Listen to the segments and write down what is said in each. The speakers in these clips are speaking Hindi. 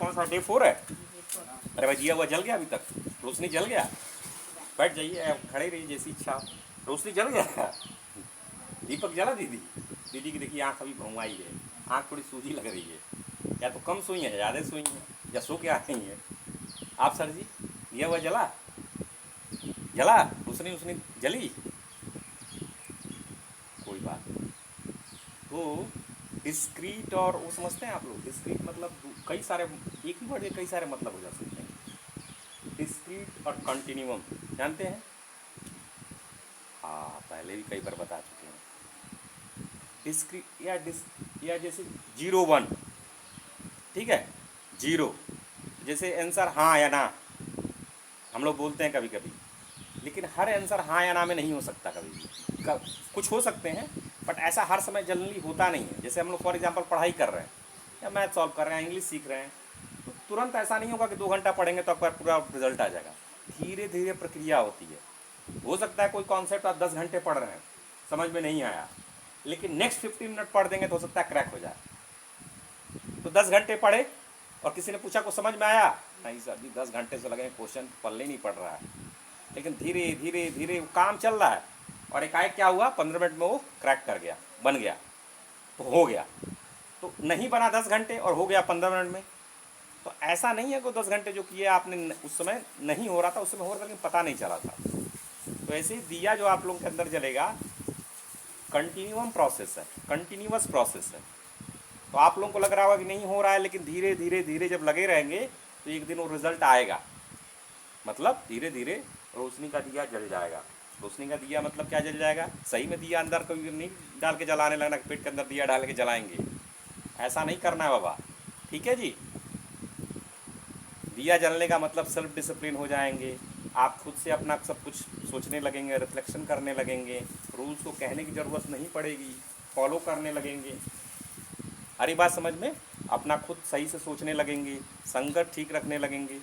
कौन सा डे 4 है? अरे भाई दिया हुआ जल गया अभी तक? रोशनी जल गया? बैठ जाइए, खड़े रहिए, जैसी इच्छा। रोशनी जल गया? दीपक जला दीदी? दीदी की देखिए आँख अभी भंगवाई है, आँख थोड़ी सूजी लग रही है। या तो कम सोई है, ज़्यादा सोई है, या सो के आ रही है। आप सर जी, दिया हुआ जला? जला? रोशनी उसने जली? कोई बात नहीं। तो डिस्क्रीट और वो समझते हैं आप लोग? डिस्क्रीट मतलब कई सारे, एक ही वर्ड के कई सारे मतलब हो जा सकते हैं। डिस्क्रीट और कंटिन्यूम जानते हैं? हाँ, पहले भी कई बार बता चुके हैं। डिस्क्रीट या जैसे 0 1, ठीक है, 0, जैसे आंसर हाँ या ना हम लोग बोलते हैं कभी कभी, लेकिन हर आंसर हाँ या ना में नहीं हो सकता। कभी भी कुछ हो सकते हैं, बट ऐसा हर समय जनरली होता नहीं है। जैसे हम लोग फॉर एग्जांपल पढ़ाई कर रहे हैं या मैथ सॉल्व कर रहे हैं, इंग्लिश सीख रहे हैं, तो तुरंत ऐसा नहीं होगा कि 2 घंटा पढ़ेंगे तो आपका पूरा रिजल्ट आ जाएगा। धीरे धीरे प्रक्रिया होती है। हो सकता है कोई कॉन्सेप्ट आप 10 घंटे पढ़ रहे हैं, समझ में नहीं आया, लेकिन नेक्स्ट 15 मिनट पढ़ देंगे तो हो सकता है क्रैक हो जाए। तो 10 घंटे पढ़े और किसी ने पूछा को समझ में आया? नहीं सर जी, 10 घंटे से लगे क्वेश्चन पढ़ने नहीं पड़ रहा है, लेकिन धीरे धीरे धीरे काम चल रहा है और एकाएक क्या हुआ, 15 मिनट में वो क्रैक कर गया, बन गया, तो हो गया। तो नहीं बना 10 घंटे और हो गया 15 मिनट में। तो ऐसा नहीं है कि 10 घंटे जो किए आपने उस समय नहीं हो रहा था, उस समय हो रहा था लेकिन पता नहीं चला था। तो ऐसे ही दिया जो आप लोगों के अंदर जलेगा, कंटिन्यूम प्रोसेस है, कंटिन्यूअस प्रोसेस है। तो आप लोगों को लग रहा होगा कि नहीं हो रहा है, लेकिन धीरे धीरे धीरे जब लगे रहेंगे तो एक दिन वो रिजल्ट आएगा। मतलब धीरे धीरे रोशनी का दिया जल जाएगा। रोशनी का दिया मतलब क्या जल जाएगा? सही में दिया अंदर कभी नहीं डाल के जलाने लगना, पेट के अंदर दिया डाल के जलाएंगे, ऐसा नहीं करना है बाबा, ठीक है जी। दिया जलने का मतलब सेल्फ डिसिप्लिन हो जाएंगे, आप खुद से अपना सब कुछ सोचने लगेंगे, रिफ्लेक्शन करने लगेंगे, रूल्स को कहने की ज़रूरत नहीं पड़ेगी, फॉलो करने लगेंगे। हरी बात समझ में? अपना खुद सही से सोचने लगेंगे, संगत ठीक रखने लगेंगे।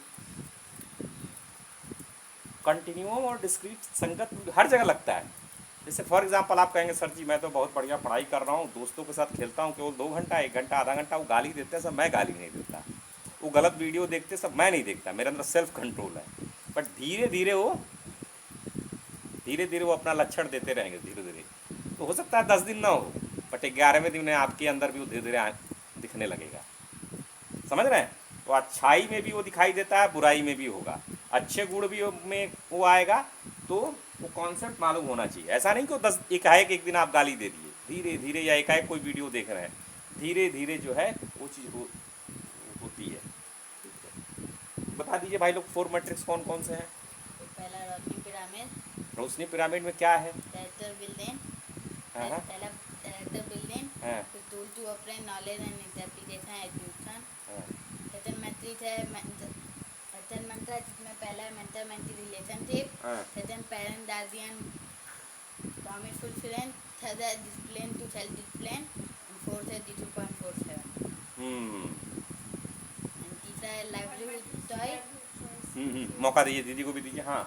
कंटिन्यूम और डिस्क्रीट संगत हर जगह लगता है। जैसे फॉर एग्जांपल आप कहेंगे सर जी मैं तो बहुत बढ़िया पढ़ाई कर रहा हूँ, दोस्तों के साथ खेलता हूँ केवल 2 घंटा, 1 घंटा, आधा घंटा, वो गाली देते हैं सब, मैं गाली नहीं देता। वो गलत वीडियो देखते सब, मैं नहीं देखता, मेरे अंदर सेल्फ कंट्रोल है। बट धीरे धीरे वो अपना लक्षण देते रहेंगे धीरे धीरे। तो हो सकता है 10 दिन ना हो, बट 11वें दिन में आपके अंदर भी वो धीरे धीरे दिखने लगेगा। समझ रहे हैं? तो अच्छाई में भी वो दिखाई देता है, बुराई में भी होगा, अच्छे गुण भी में वो आएगा। तो वो कॉन्सेप्ट मालूम होना चाहिए। ऐसा नहीं कि 10 एकाएक एक दिन आप गाली दे दिए, धीरे धीरे, या एकाएक कोई वीडियो देख रहे हैं, धीरे धीरे जो है वो चीज़ होती है। बता दीजिए भाई लोग 4 मैट्रिक्स कौन कौन से हैं? पहला रोशनी पिरामिड। रोशनी पिरामिड में क्या है? Character building. हाँ हाँ पहला कैरेक्टर बिल्डिंग, हाँ फिर tool to operate knowledge and interpretation education. हाँ सेकंड मैट्रिक्स है सेकंड मंत्र है, जिसमें पहला है मेंटर मेंटी रिलेशनशिप। हाँ। Second parent guardian promise fulfilment. Third है discipline to self discipline. And fourth है D2.47। एंड तीसरा है लाइवलीहुड टॉय। मौका दीजिए, दीदी को भी दीजिए। हाँ।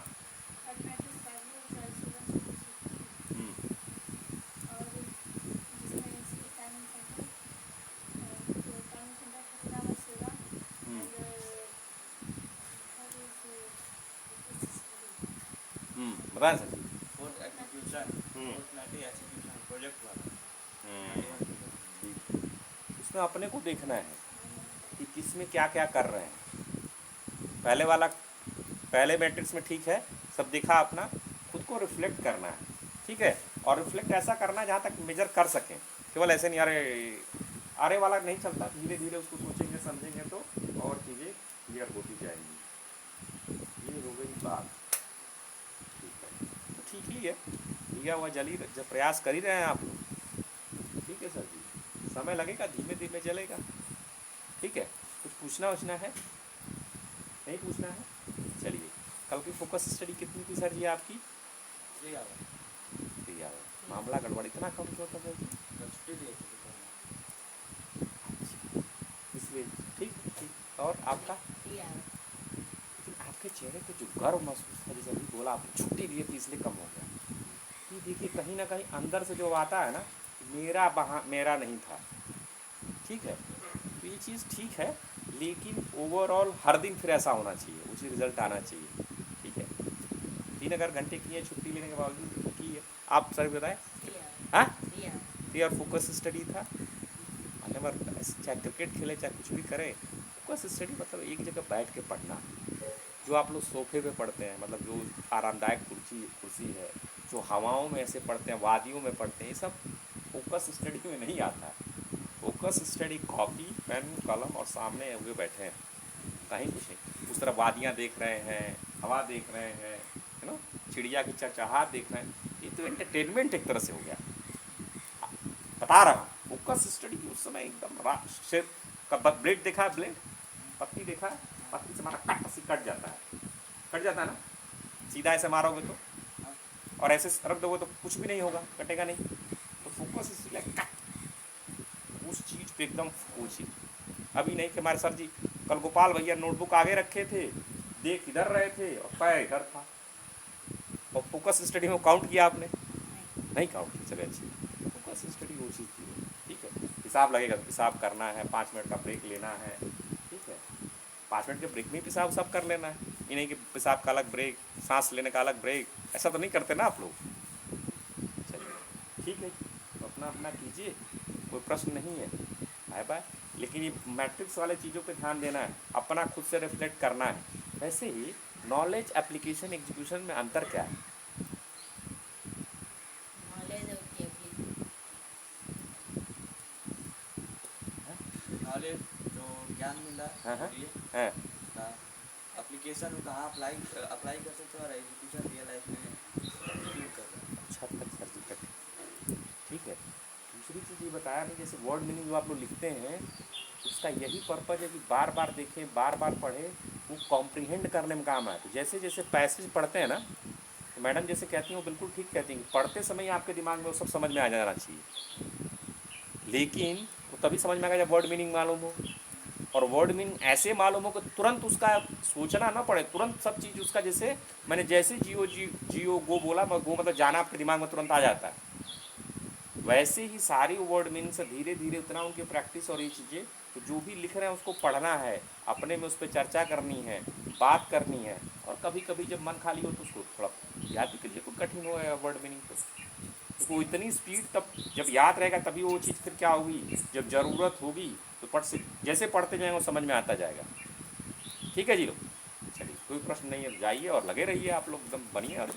हम्म, हम्म, बताएं सर। फोर्थ एग्जीक्यूशन, हम्म, फोर्थ एग्जीक्यूशन प्रोजेक्ट वाला। ठीक। इसमें अपने को देखना है कि किस में क्या क्या कर रहे हैं। पहले वाला, पहले मैट्रिक्स में ठीक है, सब देखा अपना, खुद को रिफ्लेक्ट करना है, ठीक है। और रिफ्लेक्ट ऐसा करना है जहाँ तक मेजर कर सकें, केवल ऐसे नहीं अरे अरे वाला नहीं चलता। धीरे धीरे उसको सोचेंगे समझेंगे तो और चीज़ें क्लियर होती जाएंगी। ये हो गई बात, ठीक है। तो ठीक ही है, दिया हुआ जल ही जब प्रयास कर ही रहे हैं आप लोग, ठीक है सर जी। समय लगेगा, धीमे धीमे जलेगा, ठीक है। कुछ पूछना वूछना है? नहीं पूछना है? चलिए, कल की फोकस स्टडी कितनी थी सर जी आपकी? 3 आवर। 3 आवर। मामला गड़बड़ इतना कम क्यों था सर जी? छुट्टी दी थी। इसलिए ठीक ठीक। और आपका? लेकिन आपके चेहरे पे जो गर्व महसूस था, जैसे अभी बोला आपने छुट्टी दी थी इसलिए कम हो गया, ये देखिए कहीं ना कहीं अंदर से जो आता है ना, मेरा नहीं था, ठीक है। तो ये चीज़ ठीक है, लेकिन ओवरऑल हर दिन फिर ऐसा होना चाहिए, उसी रिजल्ट आना चाहिए। ठीक है, 3 अगर घंटे की है छुट्टी लेने के बावजूद की है। आप सर बताएं। 3 hours. हाँ, 3 hours. ये और फोकस स्टडी था। नेवर, चाहे क्रिकेट खेले चाहे कुछ भी करें, फोकस स्टडी मतलब एक जगह बैठ के पढ़ना। जो आप लोग सोफे पे पढ़ते हैं, मतलब जो आरामदायक कुर्सी है, जो हवाओं में ऐसे पढ़ते हैं, वादियों में पढ़ते हैं, ये सब फोकस स्टडी में नहीं आता है। फोकस स्टडी कॉपी पेन कलम और सामने हुए बैठे हैं, कहीं कुछ नहीं। उस तरह वादियाँ देख रहे हैं, हवा देख रहे हैं, है ना, चिड़िया की चहचहाट देख रहे हैं। ये तो एंटरटेनमेंट एक तरह से हो गया। बता रहा हूँ, फोकस स्टडी की उस समय एकदम शेप का ब्लेड देखा है, ब्लेड पत्ती देखा है, पत्ती से मारा कट जाता है, कट जाता है ना, सीधा ऐसे मारोगे तो, और ऐसे रख दोगे तो कुछ भी नहीं होगा, कटेगा नहीं। तो फोकस इसलिए उस चीज़ पे एकदम पूछी। अभी नहीं कि हमारे सर जी कल गोपाल भैया नोटबुक आगे रखे थे, देख इधर रहे थे और पैर इधर था, और फोकस स्टडी में काउंट किया आपने? नहीं काउंट किया। चलिए अच्छी फोकस स्टडी वो चीज़ थी। ठीक है, हिसाब लगेगा, हिसाब करना है, 5 मिनट का ब्रेक लेना है। ठीक है, 5 मिनट के ब्रेक में पेशाब सब कर लेना है, ये नहीं कि पेशाब का अलग ब्रेक, सांस लेने का अलग ब्रेक, ऐसा तो नहीं करते ना आप लोग। चलिए ठीक है, तो अपना अपना कीजिए, कोई प्रश्न नहीं है। Bye bye. लेकिन ये मैट्रिक्स वाले चीज़ों पे ध्यान देना है, अपना खुद से रिफ्लेक्ट करना है। वैसे ही नॉलेज एप्लीकेशन एग्जीक्यूशन में अंतर क्या है? Knowledge of the application. Knowledge जो ज्ञान मिला हाँ हाँ ये हाँ, उसका एप्लीकेशन में कहाँ अप्लाई अप्लाई कर सकते हो और एजुकेशन रियल लाइफ में यूज कर रहे हैं। अच्छा तक सर जी तक। ठीक है, दूसरी चीज़ ये बताया नहीं, जैसे वर्ड मीनिंग जो आप लोग लिखते हैं, उसका यही पर्पज़ है कि बार बार देखें, बार बार पढ़ें, वो कॉम्प्रीहेंड करने में काम आए। तो जैसे जैसे पैसेज पढ़ते हैं ना, तो मैडम जैसे कहती हैं वो बिल्कुल ठीक कहती हैं कि पढ़ते समय आपके दिमाग में वो सब समझ में आ जाना चाहिए। लेकिन वो तभी समझ में आएगा जब वर्ड मीनिंग मालूम हो, और वर्ड मीनिंग ऐसे मालूम हो कि तुरंत उसका सोचना ना पड़े, तुरंत सब चीज़ उसका, जैसे मैंने जैसे जियो गो बोला, गो मतलब जाना, आपके दिमाग में तुरंत आ जाता है। वैसे ही सारी वर्ड मीनिंग से धीरे धीरे उतना उनकी प्रैक्टिस और ये चीज़ें, तो जो भी लिख रहे हैं उसको पढ़ना है, अपने में उस पर चर्चा करनी है, बात करनी है, और कभी कभी जब मन खाली हो तो उसको थोड़ा याद भी करिए। तो कठिन हो वर्ड मीनिंग तो वो इतनी स्पीड, तब जब याद रहेगा तभी वो चीज़ फिर क्या होगी, जब ज़रूरत होगी तो पढ़ से जैसे पढ़ते जाएंगे वो समझ में आता जाएगा। ठीक है जी लोग, चलिए कोई प्रश्न नहीं है, जाइए और लगे रहिए आप लोग एकदम बनिए। और